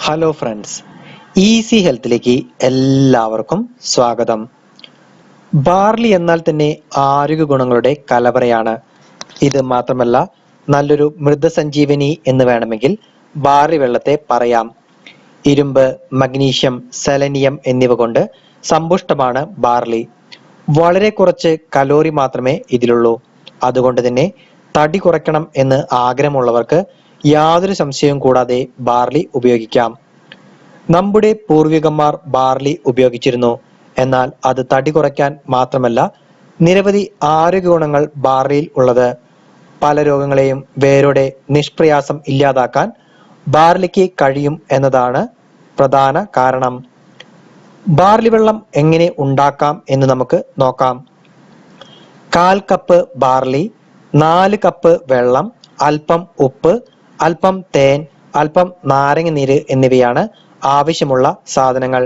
Hello friends, easy ഹെൽത്തിലേക്ക് എല്ലാവർക്കും സ്വാഗതം. Barley എന്നാൽ തന്നെ ആരോഗ്യ ഗുണങ്ങളുടെ കലവറയാണ്. ഇത് മാത്രമല്ല, നല്ലൊരു മൃതസഞ്ജീവനി എന്ന് വേണമെങ്കിൽ ബാർലി വെള്ളത്തെ പറയാം. ഇരുമ്പ്, മഗ്നീഷ്യം, സെലനിയം എന്നിവ കൊണ്ട് സമ്പുഷ്ടമാണ് ബാർലി. വളരെ കുറച്ച് കലോറി മാത്രമേ ഇതിലുള്ളൂ. അതുകൊണ്ട് തന്നെ തടി കുറയ്ക്കണം എന്ന് ആഗ്രഹമുള്ളവർക്ക് യാതൊരു സംശയവും കൂടാതെ ബാർലി ഉപയോഗിക്കാം. നമ്മുടെ പൂർവികന്മാർ ബാർലി ഉപയോഗിച്ചിരുന്നു. എന്നാൽ അത് തടി കുറയ്ക്കാൻ മാത്രമല്ല, നിരവധി ആരോഗ്യ ഗുണങ്ങൾ ബാർലിയിൽ ഉള്ളത്. പല രോഗങ്ങളെയും വേരോടെ നിഷ്പ്രയാസം ഇല്ലാതാക്കാൻ ബാർലിക്ക് കഴിയും എന്നതാണ് പ്രധാന കാരണം. ബാർലി വെള്ളം എങ്ങനെ ഉണ്ടാക്കാം എന്ന് നമുക്ക് നോക്കാം. 1/4 കപ്പ് ബാർലി, 4 കപ്പ് വെള്ളം, അല്പം ഉപ്പ്, അല്പം തേൻ, അല്പം നാരങ്ങ നീര് എന്നിവയാണ് ആവശ്യമുള്ള സാധനങ്ങൾ.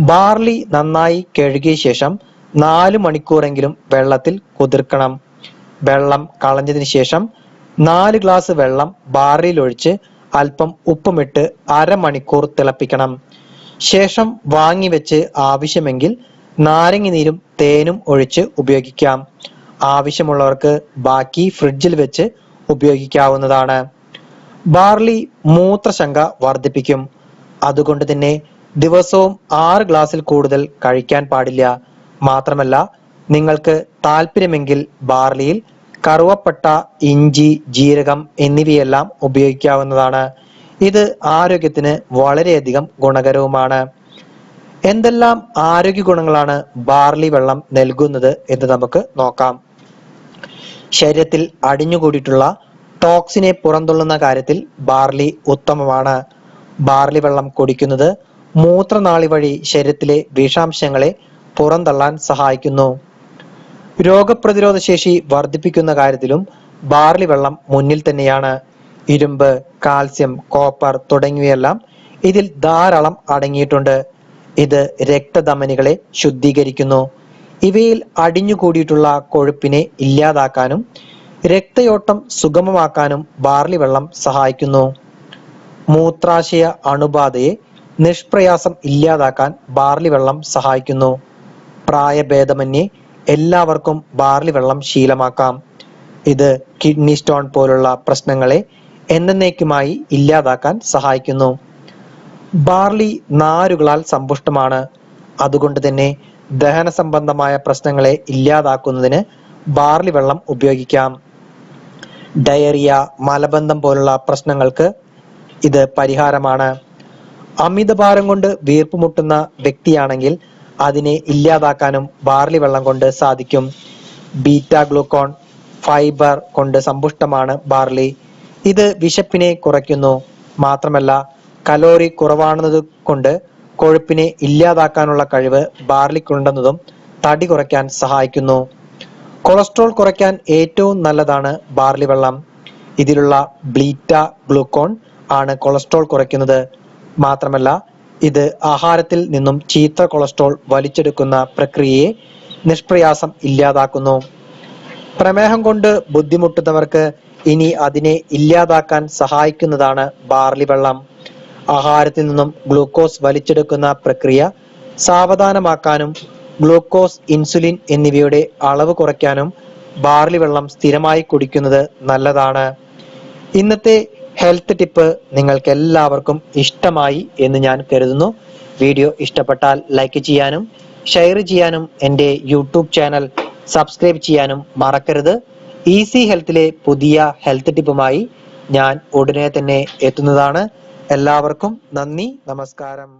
ബാർലി നന്നായി കഴുകിയ ശേഷം 4 മണിക്കൂറെങ്കിലും വെള്ളത്തിൽ കുതിർക്കണം. വെള്ളം കളഞ്ഞതിന് ശേഷം 4 ഗ്ലാസ് വെള്ളം ബാർലിയിൽ ഒഴിച്ച് അല്പം ഉപ്പുമിട്ട് അരമണിക്കൂർ തിളപ്പിക്കണം. ശേഷം വാങ്ങിവെച്ച് ആവശ്യമെങ്കിൽ നാരങ്ങ നീരും തേനും ഒഴിച്ച് ഉപയോഗിക്കാം. ആവശ്യമുള്ളവർക്ക് ബാക്കി ഫ്രിഡ്ജിൽ വെച്ച് ഉപയോഗിക്കാവുന്നതാണ്. ബാർലി മൂത്രശങ്ക വർദ്ധിപ്പിക്കും. അതുകൊണ്ട് തന്നെ ദിവസവും 6 ഗ്ലാസ്സിൽ കൂടുതൽ കഴിക്കാൻ പാടില്ല. മാത്രമല്ല, നിങ്ങൾക്ക് താല്പര്യമെങ്കിൽ ബാർലിയിൽ കറുവപ്പട്ട, ഇഞ്ചി, ജീരകം എന്നിവയെല്ലാം ഉപയോഗിക്കാവുന്നതാണ്. ഇത് ആരോഗ്യത്തിന് വളരെയധികം ഗുണകരവുമാണ്. എന്തെല്ലാം ആരോഗ്യ ഗുണങ്ങളാണ് ബാർലി വെള്ളം നൽകുന്നത് എന്ന് നമുക്ക് നോക്കാം. ശരീരത്തിൽ അടിഞ്ഞുകൂടിയിട്ടുള്ള ടോക്സിനെ പുറന്തള്ളുന്ന കാര്യത്തിൽ ബാർലി ഉത്തമമാണ്. ബാർലി വെള്ളം കുടിക്കുന്നത് മൂത്രനാളി വഴി ശരീരത്തിലെ വിഷാംശങ്ങളെ പുറന്തള്ളാൻ സഹായിക്കുന്നു. രോഗപ്രതിരോധ ശേഷി വർദ്ധിപ്പിക്കുന്ന കാര്യത്തിലും ബാർലി വെള്ളം മുന്നിൽ തന്നെയാണ്. ഇരുമ്പ്, കാൽസ്യം, കോപ്പർ തുടങ്ങിയവയെല്ലാം ഇതിൽ ധാരാളം അടങ്ങിയിട്ടുണ്ട്. ഇത് രക്തധമനികളെ ശുദ്ധീകരിക്കുന്നു. ഇവയിൽ അടിഞ്ഞുകൂടിയിട്ടുള്ള കൊഴുപ്പിനെ ഇല്ലാതാക്കാനും രക്തയോട്ടം സുഗമമാക്കാനും ബാർലി വെള്ളം സഹായിക്കുന്നു. മൂത്രാശയ അണുബാധയെ നിഷ്പ്രയാസം ഇല്ലാതാക്കാൻ ബാർലി വെള്ളം സഹായിക്കുന്നു. പ്രായഭേദമന്യേ എല്ലാവർക്കും ബാർലി വെള്ളം ശീലമാക്കാം. ഇത് കിഡ്നി സ്റ്റോൺ പോലുള്ള പ്രശ്നങ്ങളെ എന്നേക്കുമായി ഇല്ലാതാക്കാൻ സഹായിക്കുന്നു. ബാർലി നാരുകളാൽ സമ്പുഷ്ടമാണ്. അതുകൊണ്ട് തന്നെ ദഹന സംബന്ധമായ പ്രശ്നങ്ങളെ ഇല്ലാതാക്കുന്നതിന് ബാർലി വെള്ളം ഉപയോഗിക്കാം. ഡയറിയ, മലബന്ധം പോലുള്ള പ്രശ്നങ്ങൾക്ക് ഇത് പരിഹാരമാണ്. അമിതഭാരം കൊണ്ട് വീർപ്പുമുട്ടുന്ന വ്യക്തിയാണെങ്കിൽ അതിനെ ഇല്ലാതാക്കാനും ബാർലി വെള്ളം കൊണ്ട് സാധിക്കും. ബീറ്റാ ഗ്ലൂക്കോൺ, ഫൈബർ കൊണ്ട് സമ്പുഷ്ടമാണ് ബാർലി. ഇത് വിശപ്പിനെ കുറയ്ക്കുന്നു. മാത്രമല്ല, കലോറി കുറവാണെന്നത് കൊണ്ട് കൊഴുപ്പിനെ ഇല്ലാതാക്കാനുള്ള കഴിവ് ബാർലിക്കുണ്ടെന്നതും തടി കുറയ്ക്കാൻ സഹായിക്കുന്നു. കൊളസ്ട്രോൾ കുറയ്ക്കാൻ ഏറ്റവും നല്ലതാണ് ബാർലി വെള്ളം. ഇതിലുള്ള ബീറ്റാ ഗ്ലൂക്കോൺ ആണ് കൊളസ്ട്രോൾ കുറയ്ക്കുന്നത്. മാത്രമല്ല, ഇത് ആഹാരത്തിൽ നിന്നും ചീത്ത കൊളസ്ട്രോൾ വലിച്ചെടുക്കുന്ന പ്രക്രിയയെ നിഷ്പ്രയാസം ഇല്ലാതാക്കുന്നു. പ്രമേഹം കൊണ്ട് ബുദ്ധിമുട്ടുന്നവർക്ക് ഇനി അതിനെ ഇല്ലാതാക്കാൻ സഹായിക്കുന്നതാണ് ബാർലി വെള്ളം. ആഹാരത്തിൽ നിന്നും ഗ്ലൂക്കോസ് വലിച്ചെടുക്കുന്ന പ്രക്രിയ സാവധാനമാക്കാനും ഗ്ലൂക്കോസ്, ഇൻസുലിൻ എന്നിവയുടെ അളവ് കുറയ്ക്കാനും ബാർലി വെള്ളം സ്ഥിരമായി കുടിക്കുന്നത് നല്ലതാണ്. ഇന്നത്തെ ഹെൽത്ത് ടിപ്പ് നിങ്ങൾക്ക് എല്ലാവർക്കും ഇഷ്ടമായി എന്ന് ഞാൻ കരുതുന്നു. വീഡിയോ ഇഷ്ടപ്പെട്ടാൽ ലൈക്ക് ചെയ്യാനും ഷെയർ ചെയ്യാനും എൻ്റെ യൂട്യൂബ് ചാനൽ സബ്സ്ക്രൈബ് ചെയ്യാനും മറക്കരുത്. ഈസി ഹെൽത്തിലെ പുതിയ ഹെൽത്ത് ടിപ്പുമായി ഞാൻ ഉടനെ തന്നെ എത്തുന്നതാണ്. എല്ലാവർക്കും നന്ദി, നമസ്കാരം.